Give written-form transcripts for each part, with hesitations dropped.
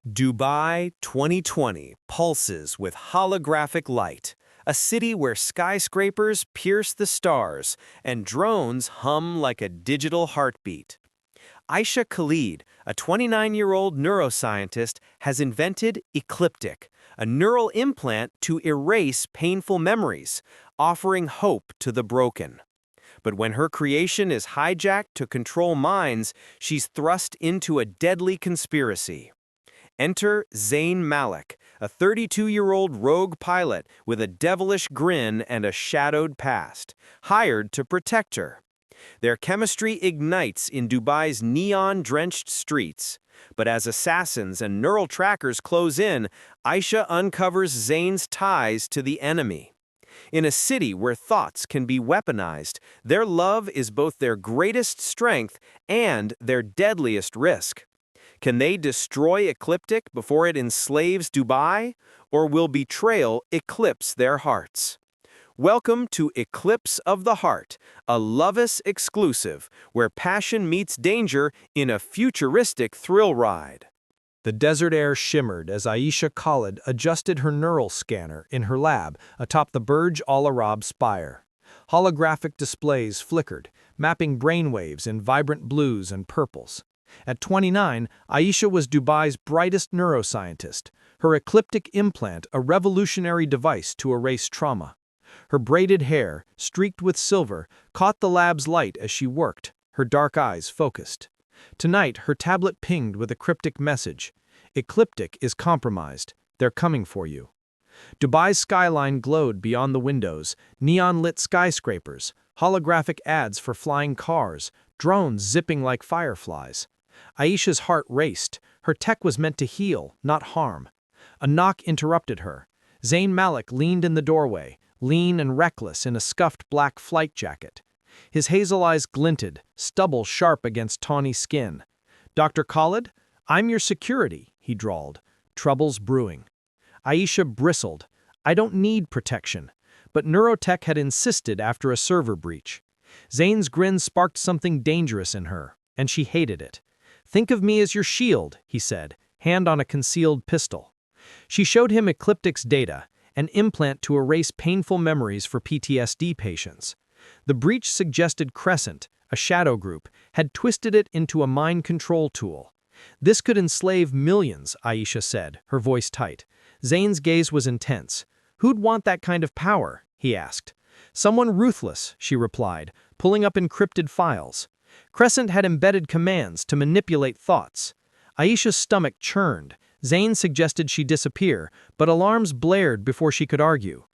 Dubai 2020 pulses with holographic light, a city where skyscrapers pierce the stars and drones hum like a digital heartbeat. Aisha Khalid, a 29-year-old neuroscientist, has invented Ecliptic, a neural implant to erase painful memories, offering hope to the broken. But when her creation is hijacked to control minds, she's thrust into a deadly conspiracy. Enter Zane Malik, a 32-year-old rogue pilot with a devilish grin and a shadowed past, hired to protect her. Their chemistry ignites in Dubai's neon-drenched streets. But as assassins and neural trackers close in, Aisha uncovers Zane's ties to the enemy. In a city where thoughts can be weaponized, their love is both their greatest strength and their deadliest risk. Can they destroy Ecliptic before it enslaves Dubai, or will betrayal eclipse their hearts? Welcome to Eclipse of the Heart, a LOVEUS Exclusive, where passion meets danger in a futuristic thrill ride. The desert air shimmered as Aisha Khalid adjusted her neural scanner in her lab atop the Burj Al Arab spire. Holographic displays flickered, mapping brainwaves in vibrant blues and purples. At 29, Aisha was Dubai's brightest neuroscientist, her ecliptic implant a revolutionary device to erase trauma. Her braided hair, streaked with silver, caught the lab's light as she worked, her dark eyes focused. Tonight, her tablet pinged with a cryptic message. Ecliptic is compromised. They're coming for you. Dubai's skyline glowed beyond the windows, neon-lit skyscrapers, holographic ads for flying cars, drones zipping like fireflies. Aisha's heart raced. Her tech was meant to heal, not harm. A knock interrupted her. Zane Malik leaned in the doorway, lean and reckless in a scuffed black flight jacket. His hazel eyes glinted, stubble sharp against tawny skin. "Dr. Khalid, I'm your security," he drawled, troubles brewing. Aisha bristled. "I don't need protection." But Neurotech had insisted after a server breach. Zane's grin sparked something dangerous in her, and she hated it. "Think of me as your shield," he said, hand on a concealed pistol. She showed him Ecliptic's data, an implant to erase painful memories for PTSD patients. The breach suggested Crescent, a shadow group, had twisted it into a mind control tool. "This could enslave millions," Aisha said, her voice tight. Zane's gaze was intense. "Who'd want that kind of power?" he asked. "Someone ruthless," she replied, pulling up encrypted files. Crescent had embedded commands to manipulate thoughts. Aisha's stomach churned. Zane suggested she disappear, but alarms blared before she could argue.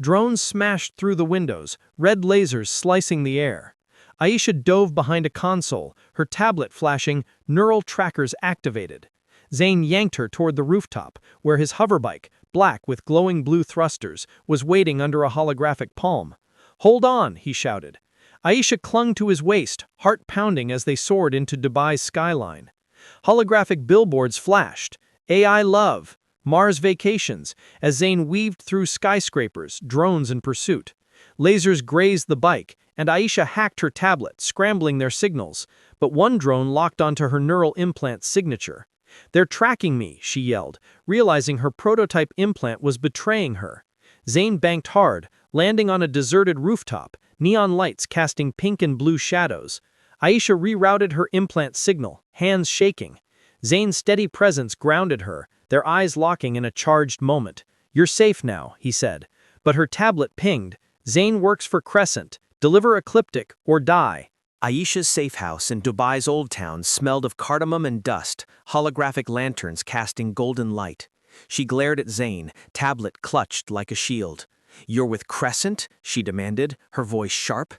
Drones smashed through the windows, red lasers slicing the air. Aisha dove behind a console, her tablet flashing, neural trackers activated. Zane yanked her toward the rooftop, where his hoverbike, black with glowing blue thrusters, was waiting under a holographic palm. "Hold on," he shouted. Aisha clung to his waist, heart pounding as they soared into Dubai's skyline. Holographic billboards flashed. AI Love, Mars Vacations, as Zane weaved through skyscrapers, drones in pursuit. Lasers grazed the bike, and Aisha hacked her tablet, scrambling their signals. But one drone locked onto her neural implant signature. "They're tracking me," she yelled, realizing her prototype implant was betraying her. Zane banked hard, landing on a deserted rooftop, neon lights casting pink and blue shadows. Aisha rerouted her implant signal, hands shaking. Zane's steady presence grounded her, their eyes locking in a charged moment. "You're safe now," he said. But her tablet pinged. "Zane works for Crescent. Deliver Ecliptic or die." Aisha's safe house in Dubai's Old Town smelled of cardamom and dust, holographic lanterns casting golden light. She glared at Zane, tablet clutched like a shield. "You're with Crescent?" she demanded, her voice sharp.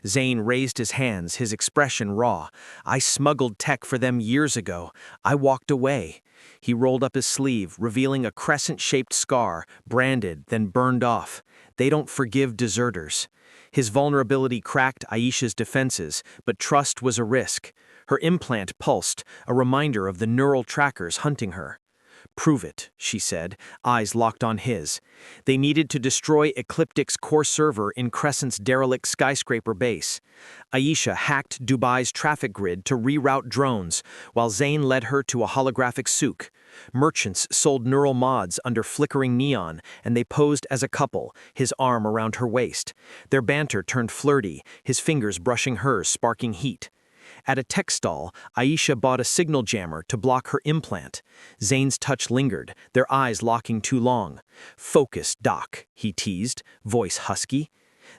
Zane raised his hands, his expression raw. "I smuggled tech for them years ago. I walked away." He rolled up his sleeve, revealing a crescent-shaped scar, branded, then burned off. "They don't forgive deserters." His vulnerability cracked Aisha's defenses, but trust was a risk. Her implant pulsed, a reminder of the neural trackers hunting her. "Prove it," she said, eyes locked on his. They needed to destroy Ecliptic's core server in Crescent's derelict skyscraper base. Aisha hacked Dubai's traffic grid to reroute drones, while Zane led her to a holographic souk. Merchants sold neural mods under flickering neon, and they posed as a couple, his arm around her waist. Their banter turned flirty, his fingers brushing hers, sparking heat. At a tech stall, Aisha bought a signal jammer to block her implant. Zane's touch lingered, their eyes locking too long. "Focus, Doc," he teased, voice husky.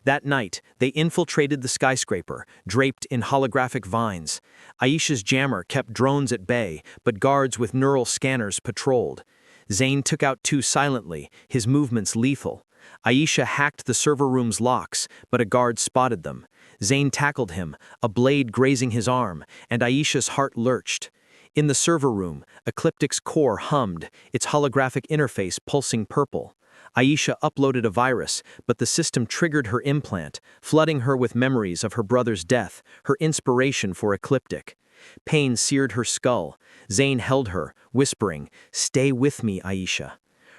That night, they infiltrated the skyscraper, draped in holographic vines. Aisha's jammer kept drones at bay, but guards with neural scanners patrolled. Zane took out two silently, his movements lethal. Aisha hacked the server room's locks, but a guard spotted them. Zane tackled him, a blade grazing his arm, and Aisha's heart lurched. In the server room, Ecliptic's core hummed, its holographic interface pulsing purple. Aisha uploaded a virus, but the system triggered her implant, flooding her with memories of her brother's death, her inspiration for Ecliptic. Pain seared her skull. Zane held her, whispering, "Stay with me, Aisha."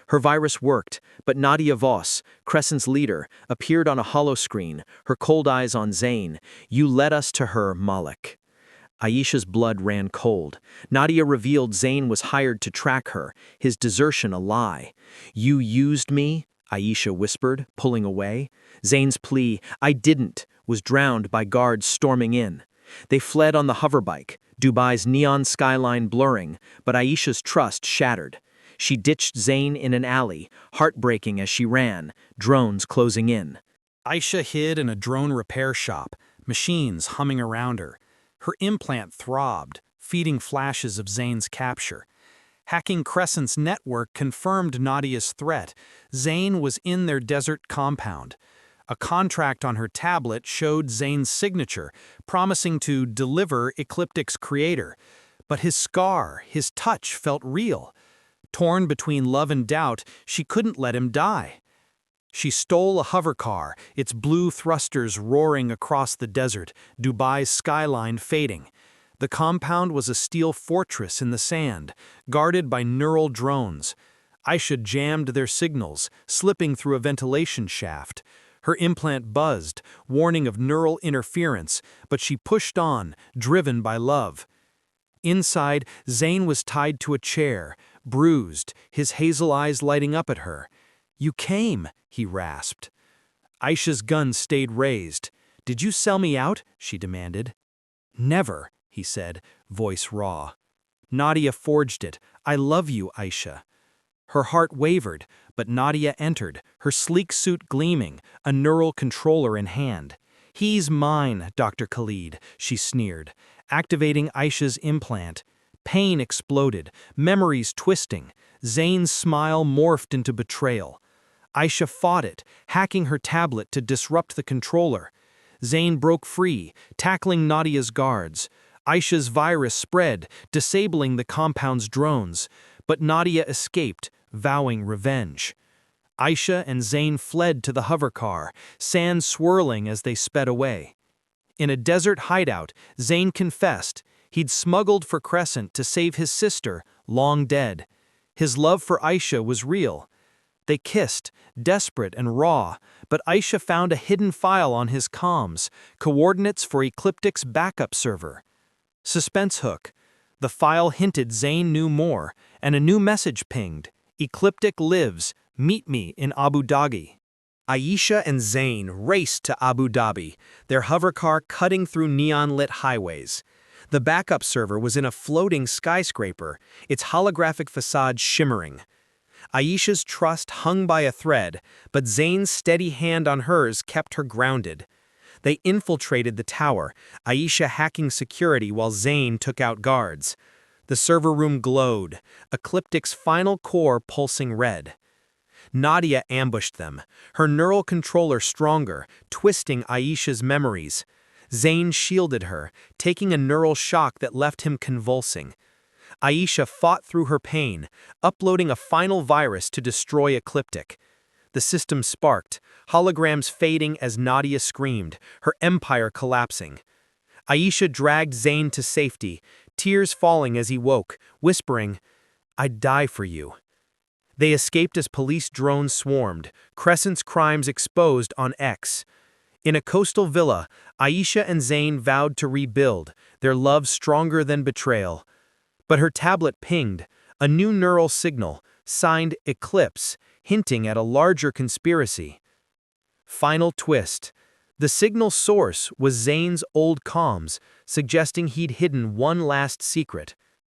Her virus worked, but Nadia Voss, Crescent's leader, appeared on a holoscreen, her cold eyes on Zane. "You led us to her, Malik." Aisha's blood ran cold. Nadia revealed Zane was hired to track her, his desertion a lie. "You used me?" Aisha whispered, pulling away. Zane's plea, "I didn't," was drowned by guards storming in. They fled on the hoverbike, Dubai's neon skyline blurring, but Aisha's trust shattered. She ditched Zane in an alley, heartbreaking as she ran, drones closing in. Aisha hid in a drone repair shop, machines humming around her. Her implant throbbed, feeding flashes of Zane's capture. Hacking Crescent's network confirmed Nadia's threat. Zane was in their desert compound. A contract on her tablet showed Zane's signature, promising to deliver Ecliptic's creator. But his scar, his touch felt real. Torn between love and doubt, she couldn't let him die. She stole a hovercar, its blue thrusters roaring across the desert, Dubai's skyline fading. The compound was a steel fortress in the sand, guarded by neural drones. Aisha jammed their signals, slipping through a ventilation shaft. Her implant buzzed, warning of neural interference, but she pushed on, driven by love. Inside, Zane was tied to a chair, bruised, his hazel eyes lighting up at her. "You came," he rasped. Aisha's gun stayed raised. "Did you sell me out?" she demanded. "Never," he said, voice raw. Nadia forged it. "I love you, Aisha." Her heart wavered, but Nadia entered, her sleek suit gleaming, a neural controller in hand. "He's mine, Dr. Khalid," she sneered, activating Aisha's implant. Pain exploded, memories twisting. Zane's smile morphed into betrayal. Aisha fought it, hacking her tablet to disrupt the controller. Zane broke free, tackling Nadia's guards. Aisha's virus spread, disabling the compound's drones, but Nadia escaped, vowing revenge. Aisha and Zane fled to the hovercar, sand swirling as they sped away. In a desert hideout, Zane confessed he'd smuggled for Crescent to save his sister, long dead. His love for Aisha was real. They kissed, desperate and raw, but Aisha found a hidden file on his comms, coordinates for Ecliptic's backup server. Suspense hook. The file hinted Zane knew more, and a new message pinged. "Ecliptic lives. Meet me in Abu Dhabi." Aisha and Zane raced to Abu Dhabi, their hovercar cutting through neon-lit highways. The backup server was in a floating skyscraper, its holographic facade shimmering. Aisha's trust hung by a thread, but Zane's steady hand on hers kept her grounded. They infiltrated the tower, Aisha hacking security while Zane took out guards. The server room glowed, Ecliptic's final core pulsing red. Nadia ambushed them, her neural controller stronger, twisting Aisha's memories. Zane shielded her, taking a neural shock that left him convulsing. Aisha fought through her pain, uploading a final virus to destroy Ecliptic. The system sparked, holograms fading as Nadia screamed, her empire collapsing. Aisha dragged Zane to safety, tears falling as he woke, whispering, I'd die for you. They escaped as police drones swarmed, Crescent's crimes exposed on X. In a coastal villa, Aisha and Zane vowed to rebuild, their love stronger than betrayal. But her tablet pinged, a new neural signal, signed Eclipse, hinting at a larger conspiracy. Final twist. The signal's source was Zane's old comms, suggesting he'd hidden one last secret.